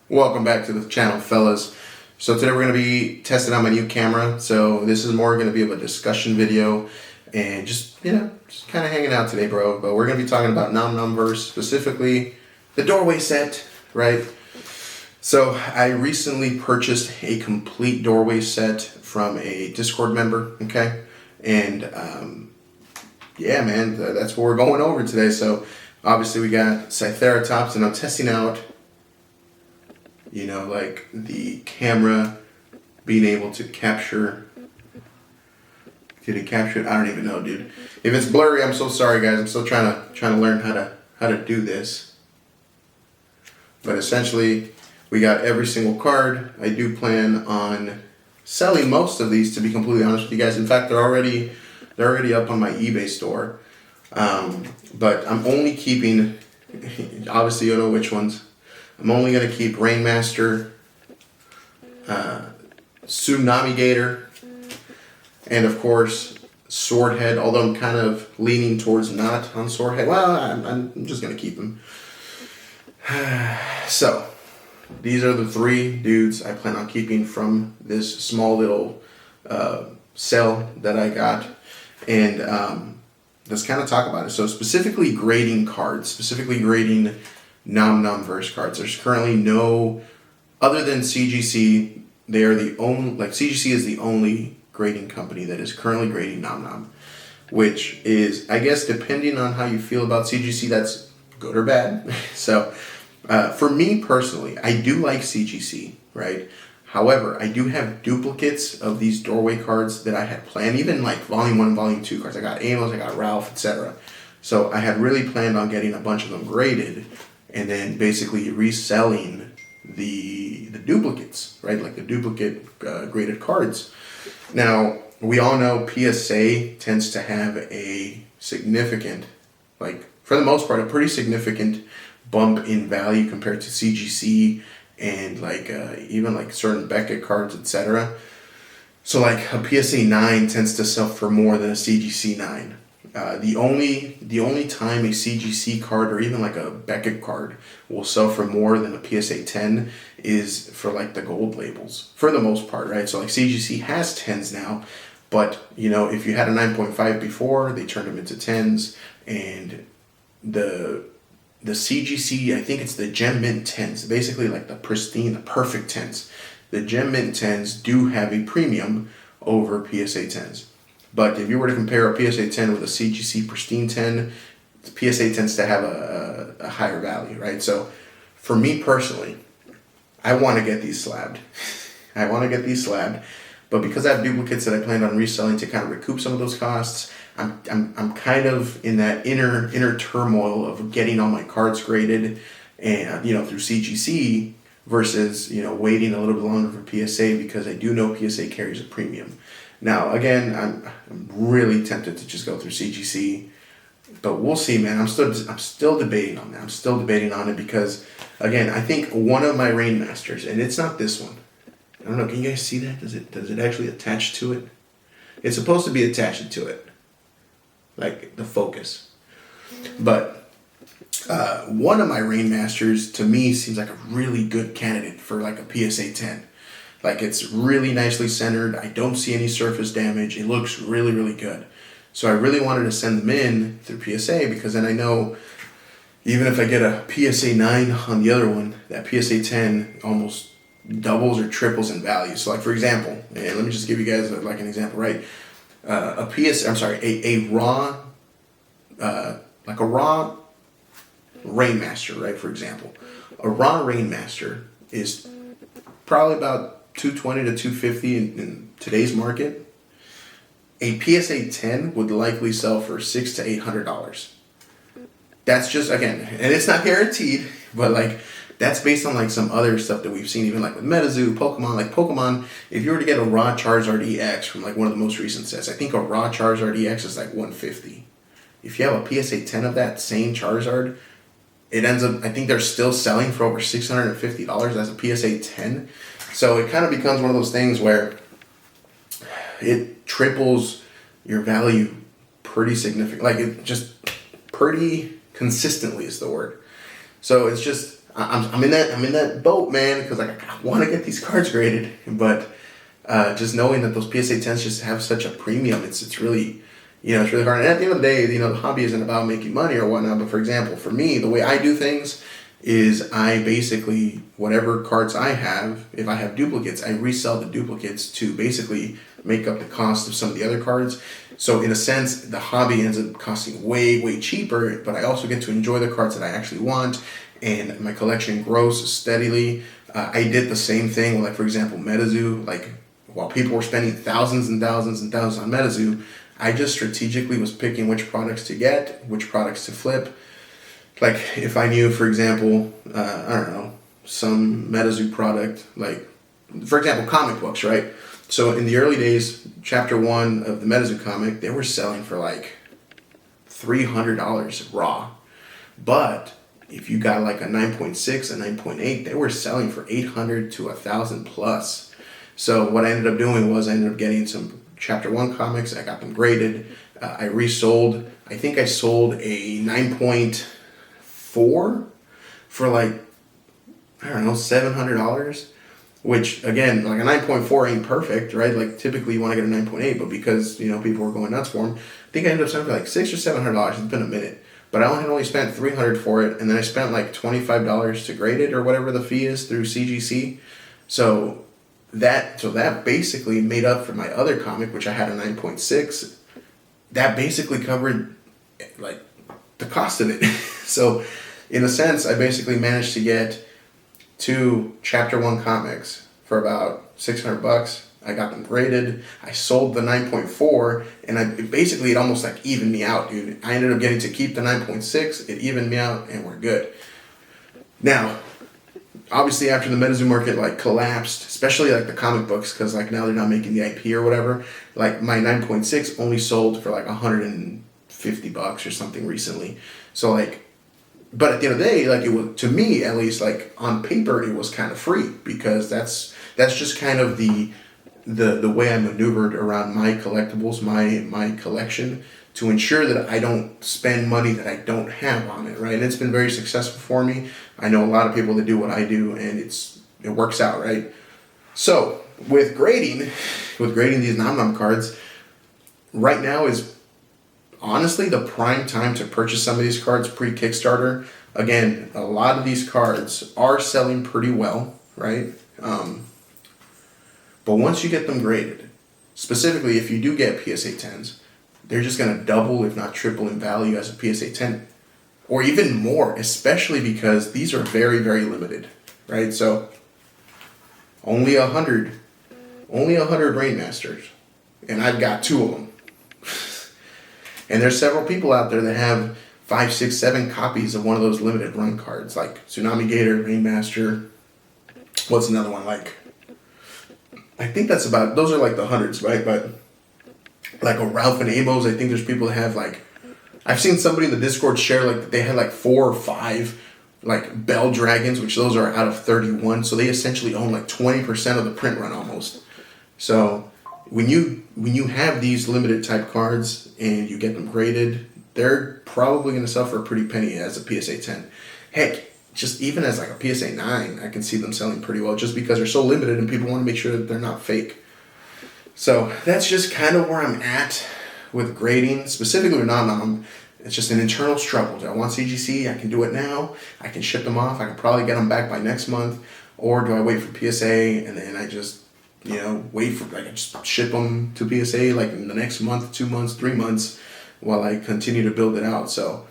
Welcome back to the channel, fellas. So today we're going to be testing out my new camera. So this is more going to be of a discussion video and just kind of hanging out today, bro. But we're going to be talking about NomNom Verse, specifically the doorway set, right? So I recently purchased a complete doorway set from a Discord member, okay? And yeah, man, that's what we're going over today. So obviously we got Triceratops, and I'm testing out like the camera being able to capture. Did it capture it? I don't even know, dude. If it's blurry, I'm so sorry, guys. I'm still trying to learn how to do this. But essentially, we got every single card. I do plan on selling most of these, to be completely honest with you guys. In fact, they're already up on my eBay store. But I'm only keeping, obviously you know which ones. I'm only going to keep Rainmaster, Tsunami Gator, and of course Swordhead, although I'm kind of leaning towards not on Swordhead. Well, I'm just going to keep him. So, these are the three dudes I plan on keeping from this small little sale that I got. And let's kind of talk about it. So specifically grading cards, specifically grading NomNom Verse cards. There's currently no, other than CGC, they are the only, CGC is the only grading company that is currently grading NomNom, which is, I guess, depending on how you feel about CGC, that's good or bad. So for me personally, I do like CGC, right? However, I do have duplicates of these doorway cards that I had planned, even like Volume 1 and Volume 2 cards. I got Amos, I got Ralph, etc. So I had really planned on getting a bunch of them graded and then basically reselling the duplicates, right? Like the duplicate graded cards. Now, we all know PSA tends to have a significant, for the most part, a pretty significant bump in value compared to CGC and even certain Beckett cards, etc. So a PSA 9 tends to sell for more than a CGC 9. The only time a CGC card or even a Beckett card will sell for more than a PSA 10 is for the gold labels, for the most part, right? So CGC has 10s now, but if you had a 9.5 before, they turned them into 10s, and the CGC, I think it's the Gem Mint 10s, basically the pristine, the perfect 10s. The Gem Mint 10s do have a premium over PSA 10s. But if you were to compare a PSA 10 with a CGC Pristine 10, PSA tends to have a higher value, right? So for me personally, I want to get these slabbed. But because I have duplicates that I planned on reselling to kind of recoup some of those costs, I'm kind of in that inner turmoil of getting all my cards graded and through CGC versus waiting a little bit longer for PSA, because I do know PSA carries a premium. Now, again, I'm really tempted to just go through CGC, but we'll see, man. I'm still debating on that. I'm still debating on it because, again, I think one of my Rainmasters, and it's not this one. I don't know. Can you guys see that? Does it actually attach to it? It's supposed to be attached to it, the focus. But one of my Rainmasters, to me, seems like a really good candidate for a PSA 10. It's really nicely centered. I don't see any surface damage. It looks really, really good. So I really wanted to send them in through PSA, because then I know even if I get a PSA 9 on the other one, that PSA 10 almost doubles or triples in value. So for example, and let me just give you guys an example, right? A raw Rainmaster, right? For example, a raw Rainmaster is probably about $220 to $250 in today's market. A PSA 10 would likely sell for $600 to $800. That's just, again, and it's not guaranteed, but that's based on some other stuff that we've seen, even with MetaZoo, Pokemon. Pokemon, if you were to get a raw Charizard EX from one of the most recent sets, I think a raw Charizard EX is $150. If you have a PSA 10 of that same Charizard, it ends up, I think they're still selling for over $650 as a PSA 10. So it kind of becomes one of those things where it triples your value pretty significant. It just pretty consistently is the word. So it's just, I'm in that boat, man, because like I want to get these cards graded, but just knowing that those PSA 10s just have such a premium, it's really, it's really hard. And at the end of the day, the hobby isn't about making money or whatnot. But for example, for me, the way I do things is I basically, whatever cards I have, if I have duplicates, I resell the duplicates to basically make up the cost of some of the other cards. So in a sense, the hobby ends up costing way, way cheaper, but I also get to enjoy the cards that I actually want, and my collection grows steadily. I did the same thing, like for example, MetaZoo. Like while people were spending thousands and thousands and thousands on MetaZoo, I just strategically was picking which products to get, which products to flip. Like if I knew, for example, I don't know, some MetaZoo product, like for example, comic books, right? So in the early days, chapter 1 of the MetaZoo comic, they were selling for like $300 raw. But if you got like a 9.6, a 9.8, they were selling for $800 to $1,000 plus. So what I ended up doing was I ended up getting some chapter 1 comics. I got them graded. I resold. I think I sold a 9.4 for like, I don't know, $700. Which again, like a 9.4 ain't perfect, right? Like typically you want to get a 9.8, but because people were going nuts for them, I think I ended up selling for like $600 or $700. It's been a minute, but I only spent $300 for it, and then I spent like $25 to grade it or whatever the fee is through CGC. So that basically made up for my other comic, which I had a 9.6. That basically covered like the cost of it. So in a sense, I basically managed to get 2 chapter 1 comics for about $600. I got them graded. I sold the 9.4, and it almost like evened me out, dude. I ended up getting to keep the 9.6. It evened me out, and we're good. Now, obviously, after the MetaZoo market like collapsed, especially like the comic books, because like now they're not making the IP or whatever. Like my 9.6 only sold for like $150 or something recently. So like. But at the end of the day, like it was, to me at least, like on paper, it was kind of free, because that's just kind of the way I maneuvered around my collectibles, my collection, to ensure that I don't spend money that I don't have on it, right? And it's been very successful for me. I know a lot of people that do what I do, and it works out, right? So with grading these NomNom cards, right now is honestly the prime time to purchase some of these cards pre-Kickstarter. Again, a lot of these cards are selling pretty well, right? But once you get them graded, specifically if you do get PSA 10s, they're just going to double, if not triple in value as a PSA 10, or even more, especially because these are very, very limited, right? So only 100 Rainmasters, and I've got 2 of them. And there's several people out there that have 5, 6, 7 copies of one of those limited run cards, like Tsunami Gator, Rainmaster. What's another one like? I think those are like the hundreds, right? But like a Ralph and Amos, I think there's people that have like, I've seen somebody in the Discord share like they had like 4 or 5 like Bell Dragons, which those are out of 31. So they essentially own like 20% of the print run almost. So when you have these limited type cards and you get them graded, they're probably going to sell for a pretty penny as a PSA 10. Heck, just even as like a PSA 9, I can see them selling pretty well, just because they're so limited and people want to make sure that they're not fake. So that's just kind of where I'm at with grading, specifically with NomNom. It's just an internal struggle. Do I want CGC? I can do it now. I can ship them off. I can probably get them back by next month. Or do I wait for PSA and then I just I can just ship them to PSA like in the next month, 2 months, 3 months, while I continue to build it out. So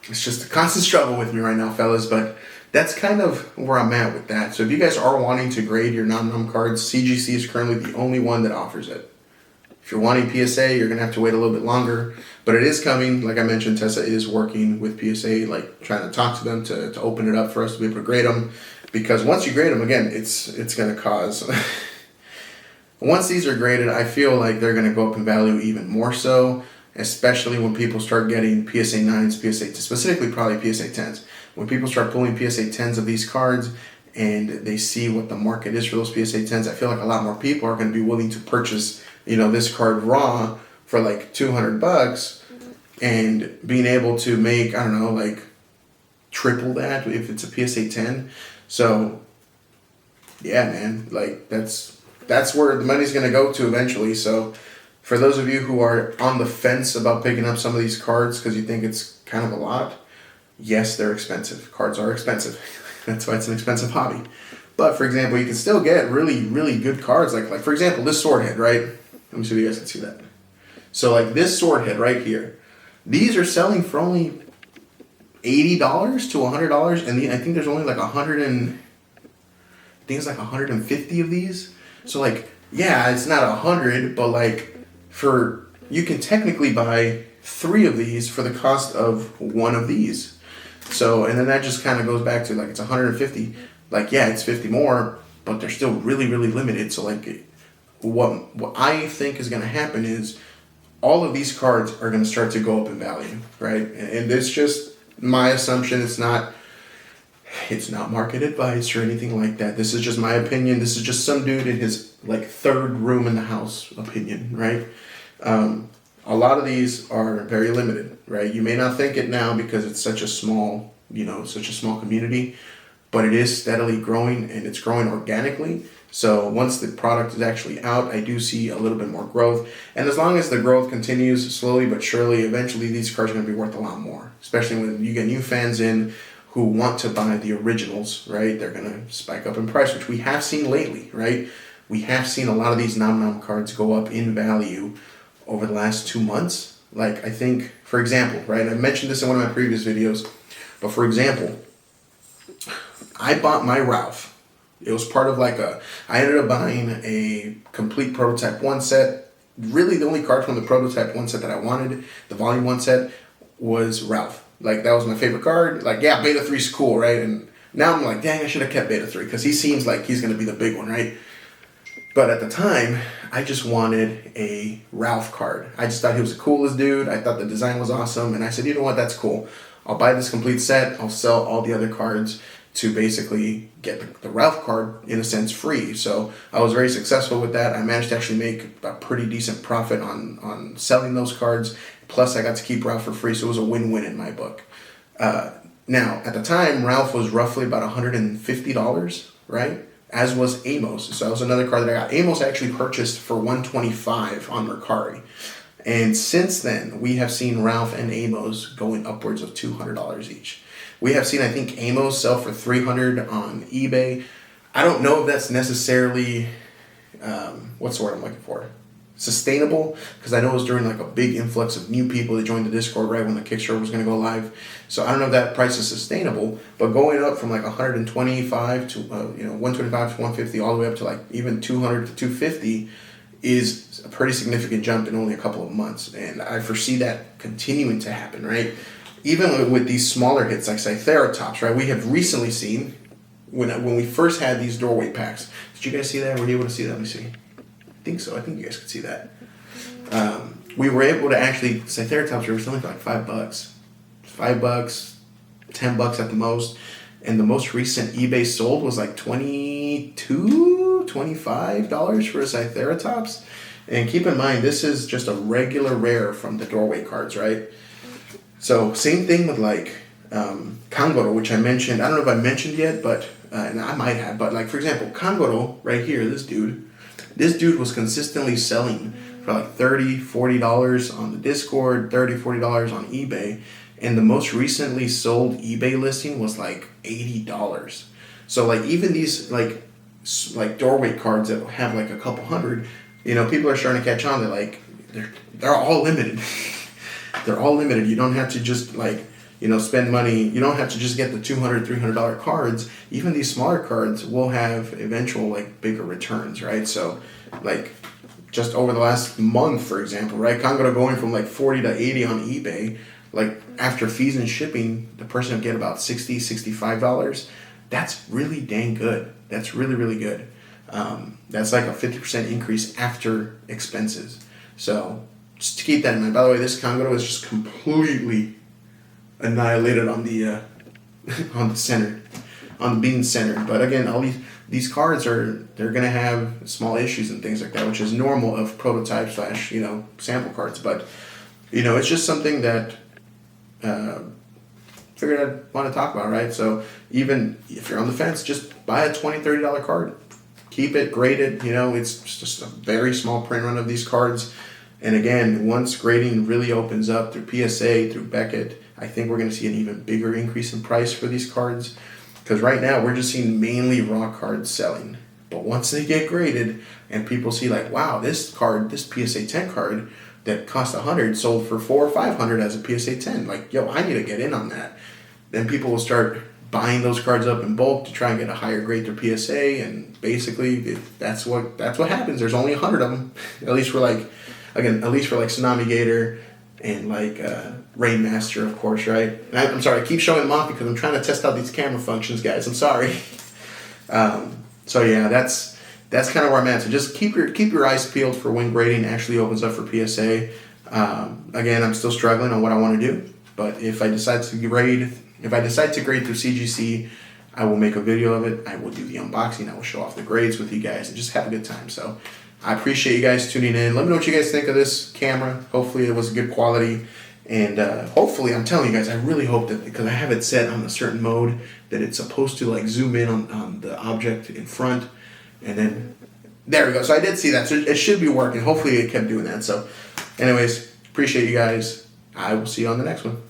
it's just a constant struggle with me right now, fellas, but that's kind of where I'm at with that. So if you guys are wanting to grade your NomNom cards, CGC is currently the only one that offers it. If you're wanting PSA, you're going to have to wait a little bit longer, but it is coming. Like I mentioned, Tessa is working with PSA, like trying to talk to them to open it up for us to be able to grade them, because once you grade them, again, it's going to cause... Once these are graded, I feel like they're going to go up in value even more so, especially when people start getting PSA 9s, PSA, specifically probably PSA 10s. When people start pulling PSA 10s of these cards and they see what the market is for those PSA 10s, I feel like a lot more people are going to be willing to purchase, this card raw for like $200 and being able to make, I don't know, like triple that if it's a PSA 10. So yeah, man, like that's where the money's gonna go to eventually. So for those of you who are on the fence about picking up some of these cards because you think it's kind of a lot, yes, they're expensive. Cards are expensive. That's why it's an expensive hobby. But for example, you can still get really, really good cards. Like for example, this sword head, right? Let me see if you guys can see that. So like this sword head right here, these are selling for only $80 to $100, and I think there's only like 150 of these. So like, yeah, it's not 100, but like you can technically buy 3 of these for the cost of 1 of these. So, and then that just kind of goes back to like, it's 150. Like, yeah, it's 50 more, but they're still really, really limited. So like, what I think is going to happen is all of these cards are going to start to go up in value, right? And it's just my assumption. It's not market advice or anything like that. This is just my opinion. This is just some dude in his like 3rd room in the house opinion, right? A lot of these are very limited, right? You may not think it now because it's such a small community, but it is steadily growing, and it's growing organically. So once the product is actually out, I do see a little bit more growth. And as long as the growth continues slowly but surely, eventually these cards are going to be worth a lot more, especially when you get new fans in who want to buy the originals, right? They're going to spike up in price, which we have seen lately, right? We have seen a lot of these NomNom cards go up in value over the last 2 months. Like, I think, for example, right? I mentioned this in one of my previous videos, but for example, I bought my Ralph. It was part of I ended up buying a complete Prototype 1 set. Really, the only card from the Prototype 1 set that I wanted, the Volume 1 set, was Ralph. Like, that was my favorite card. Like, yeah, Beta 3's cool, right? And now I'm like, dang, I should have kept Beta 3 because he seems like he's going to be the big one, right? But at the time, I just wanted a Ralph card. I just thought he was the coolest dude. I thought the design was awesome. And I said, you know what, that's cool. I'll buy this complete set. I'll sell all the other cards to basically get the Ralph card, in a sense, free. So I was very successful with that. I managed to actually make a pretty decent profit on selling those cards. Plus, I got to keep Ralph for free, so it was a win-win in my book. Now, at the time, Ralph was roughly about $150, right? As was Amos. So that was another card that I got. Amos I actually purchased for $125 on Mercari. And since then, we have seen Ralph and Amos going upwards of $200 each. We have seen, I think, Amos sell for $300 on eBay. I don't know if that's necessarily, what's the word I'm looking for? Sustainable, because I know it was during like a big influx of new people that joined the Discord right when the Kickstarter was going to go live. So I don't know if that price is sustainable, but going up from like 125 to 125 to 150 all the way up to like even 200 to 250 is a pretty significant jump in only a couple of months, and I foresee that continuing to happen, right? Even with these smaller hits like Cytheratops, right? We have recently seen when we first had these doorway packs. Did you guys see that? Were you able to see that? Let me see. I think so. I think you guys could see that. We were able to actually, Cytheratops were selling for like $5. $5, $10 at the most. And the most recent eBay sold was like $22, $25 for a Cytheratops. And keep in mind, this is just a regular rare from the doorway cards, right? So same thing with like Kangoro, which I mentioned. I don't know if I mentioned yet, but and I might have. But like, for example, Kangoro right here, this dude was consistently selling for like $30, $40 on the Discord, $30, $40 on eBay. And the most recently sold eBay listing was like $80. So like even these like doorway cards that have like a couple hundred, people are starting to catch on. They're like, they're all limited. They're all limited. You don't have to just spend money. You don't have to just get the $200, $300 cards. Even these smaller cards will have eventual like bigger returns, right? So like just over the last month, for example, right? Kangoro going from like 40 to 80 on eBay. Like after fees and shipping, the person will get about $60, $65. That's really dang good. That's really, really good. That's like a 50% increase after expenses. So just to keep that in mind. By the way, this Kangoro is just completely annihilated on the on the center, on being centered. But again, all these cards they're gonna have small issues and things like that, which is normal of prototype / sample cards. But it's just something that figured I'd want to talk about, right? So even if you're on the fence, just buy a $20, $30 card. Keep it graded. You know, it's just a very small print run of these cards. And again, once grading really opens up through PSA, through Beckett, I think we're going to see an even bigger increase in price for these cards. Because right now, we're just seeing mainly raw cards selling. But once they get graded and people see like, wow, this card, this PSA 10 card that cost $100 sold for $400 or $500 as a PSA 10. Like, yo, I need to get in on that. Then people will start buying those cards up in bulk to try and get a higher grade through PSA, and basically that's what happens. There's only 100 of them, at least for like Tsunami Gator and like Rainmaster, of course, right? And I'm sorry, I keep showing them off because I'm trying to test out these camera functions, guys. I'm sorry. So yeah, that's kind of where I'm at. So just keep your eyes peeled for when grading actually opens up for PSA. Again, I'm still struggling on what I want to do, but if I decide to grade through CGC, I will make a video of it. I will do the unboxing. I will show off the grades with you guys and just have a good time. So I appreciate you guys tuning in. Let me know what you guys think of this camera. Hopefully it was good quality. And hopefully, I'm telling you guys, I really hope that, because I have it set on a certain mode, that it's supposed to like zoom in on the object in front. And then, there we go. So I did see that. So it should be working. Hopefully it kept doing that. So anyways, appreciate you guys. I will see you on the next one.